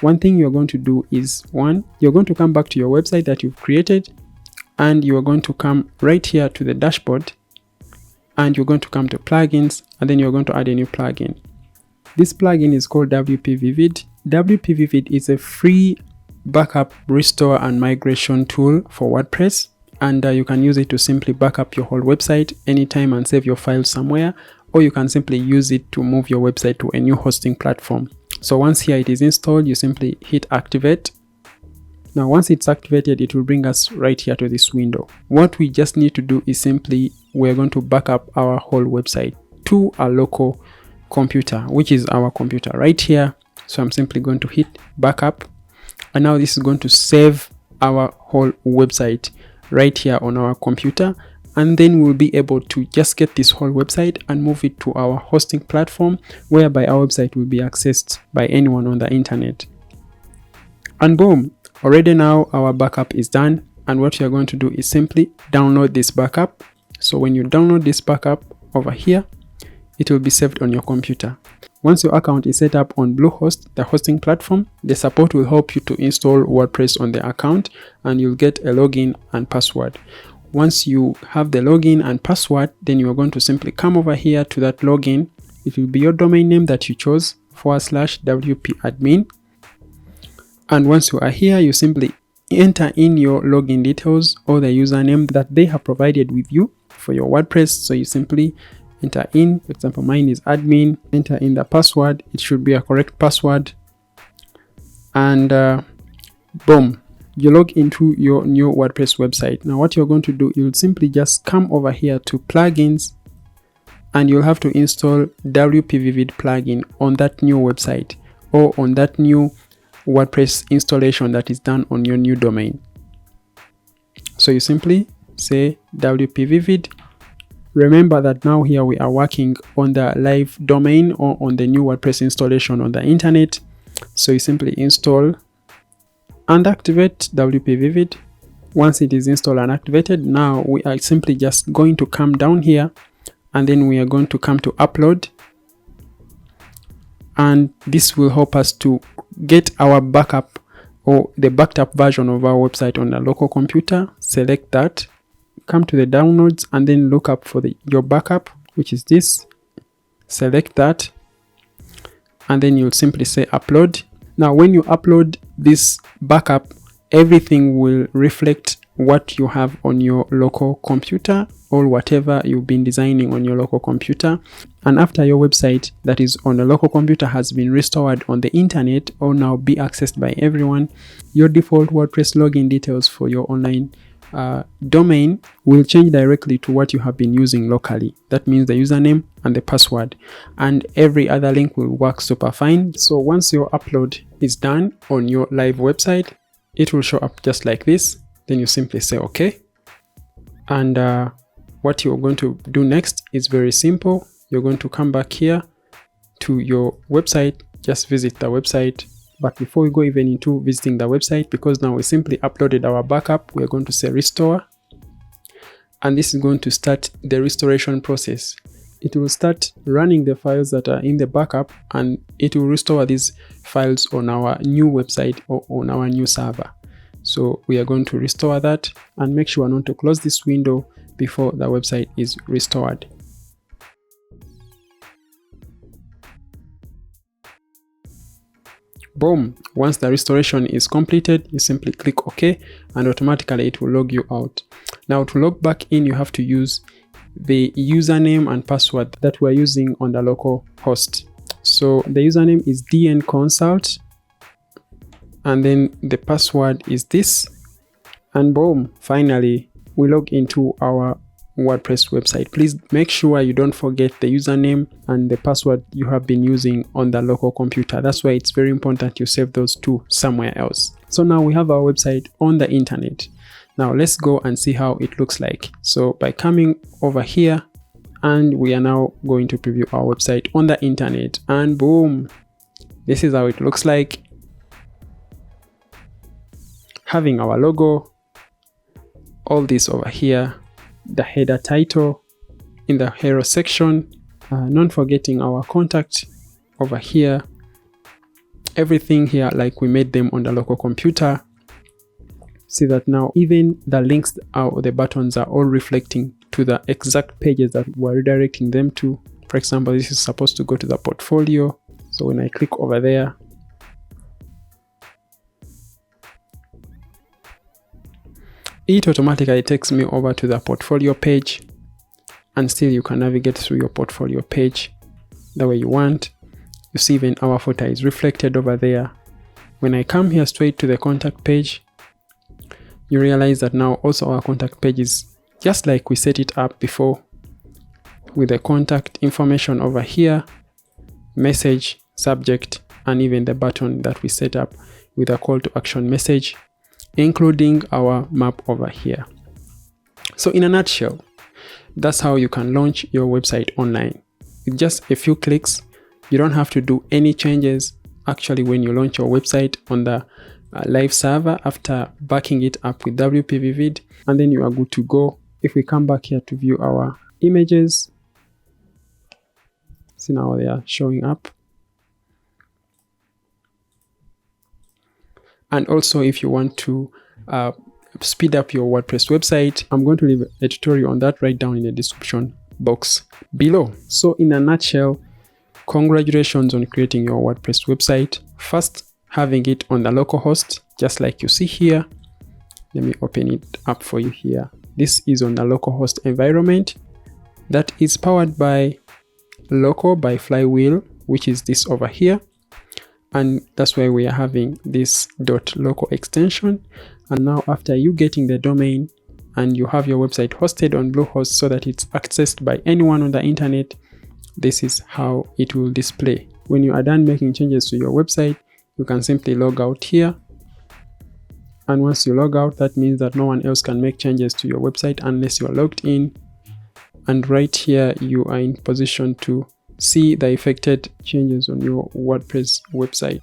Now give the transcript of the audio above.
one thing you're going to do is, you're going to come back to your website that you've created, and you are going to come right here to the dashboard, and you're going to come to plugins, and then you're going to add a new plugin. This plugin is called WP Vivid. WP Vivid is a free backup, restore, and migration tool for WordPress, and you can use it to simply back up your whole website anytime and save your files somewhere, or you can simply use it to move your website to a new hosting platform. So once here it is installed, you simply hit activate. Now once it's activated, it will bring us right here to this window. What we just need to do is simply, we're going to back up our whole website to a local computer, which is our computer right here. So I'm simply going to hit backup, and now this is going to save our whole website right here on our computer, and then we'll be able to just get this whole website and move it to our hosting platform, whereby our website will be accessed by anyone on the internet. And boom, already now our backup is done, and what you're going to do is simply download this backup. So when you download this backup over here, it will be saved on your computer. Once your account is set up on Bluehost, the hosting platform, the support will help you to install WordPress on the account, and you'll get a login and password. Once you have the login and password, then you are going to simply come over here to that login. It will be your domain name that you chose, /WP-admin. And once you are here, you simply enter in your login details or the username that they have provided with you for your WordPress. So you simply enter in, for example, mine is admin, enter in the password. It should be a correct password, and boom, you log into your new WordPress website. Now what you're going to do, you'll simply just come over here to plugins, and you'll have to install WP Vivid plugin on that new website or on that new WordPress installation that is done on your new domain. So you simply say WP Vivid. Remember that now here we are working on the live domain or on the new WordPress installation on the internet. So you simply install and activate WP Vivid. Once it is installed and activated, now we are simply just going to come down here, and then we are going to come to upload, and this will help us to get our backup or the backed up version of our website on the local computer. Select that, come to the downloads, and then look up for your backup, which is this. Select that, and then you'll simply say upload. Now when you upload this backup, everything will reflect what you have on your local computer or whatever you've been designing on your local computer. And after your website that is on the local computer has been restored on the internet or now be accessed by everyone, your default WordPress login details for your online domain will change directly to what you have been using locally. That means the username and the password, and every other link will work super fine. So once your upload is done on your live website, it will show up just like this. Then you simply say okay, and what you're going to do next is very simple. You're going to come back here to your website, just visit the website. But before we go even into visiting the website, because now we simply uploaded our backup, we're going to say restore, and this is going to start the restoration process. It will start running the files that are in the backup, and it will restore these files on our new website or on our new server. So we are going to restore that, and make sure not to close this window before the website is restored. Boom, once the restoration is completed, you simply click OK, and automatically it will log you out. Now to log back in, you have to use the username and password that we're using on the local host. So the username is dnconsult, and then the password is this, and boom, finally we log into our WordPress website. Please make sure you don't forget the username and the password you have been using on the local computer. That's why it's very important you save those two somewhere else. So now we have our website on the internet. Now let's go and see how it looks like. So by coming over here, and we are now going to preview our website on the internet, and boom, this is how it looks like. Having our logo, all this over here, the header title in the hero section, not forgetting our contact over here, everything here like we made them on the local computer. See that now even the links or the buttons are all reflecting to the exact pages that we're redirecting them to. For example, this is supposed to go to the portfolio. So when I click over there, it automatically takes me over to the portfolio page, and still you can navigate through your portfolio page the way you want. You see even our photo is reflected over there. When I come here straight to the contact page, you realize that now also our contact page is just like we set it up before, with the contact information over here, message, subject, and even the button that we set up with a call to action message, including our map over here. So in a nutshell, that's how you can launch your website online. With just a few clicks, you don't have to do any changes actually when you launch your website on the live server after backing it up with WPVvid, and then you are good to go. If we come back here to view our images, see now they are showing up. And also if you want to speed up your WordPress website, I'm going to leave a tutorial on that right down in the description box below. So in a nutshell, congratulations on creating your WordPress website. First, having it on the local host, just like you see here. Let me open it up for you here. This is on the localhost environment that is powered by local by Flywheel, which is this over here. And that's why we are having this .local extension. And now after you getting the domain and you have your website hosted on Bluehost so that it's accessed by anyone on the internet, this is how it will display. When you are done making changes to your website, you can simply log out here. And once you log out, that means that no one else can make changes to your website unless you are logged in. And right here, you are in position to see the affected changes on your WordPress website.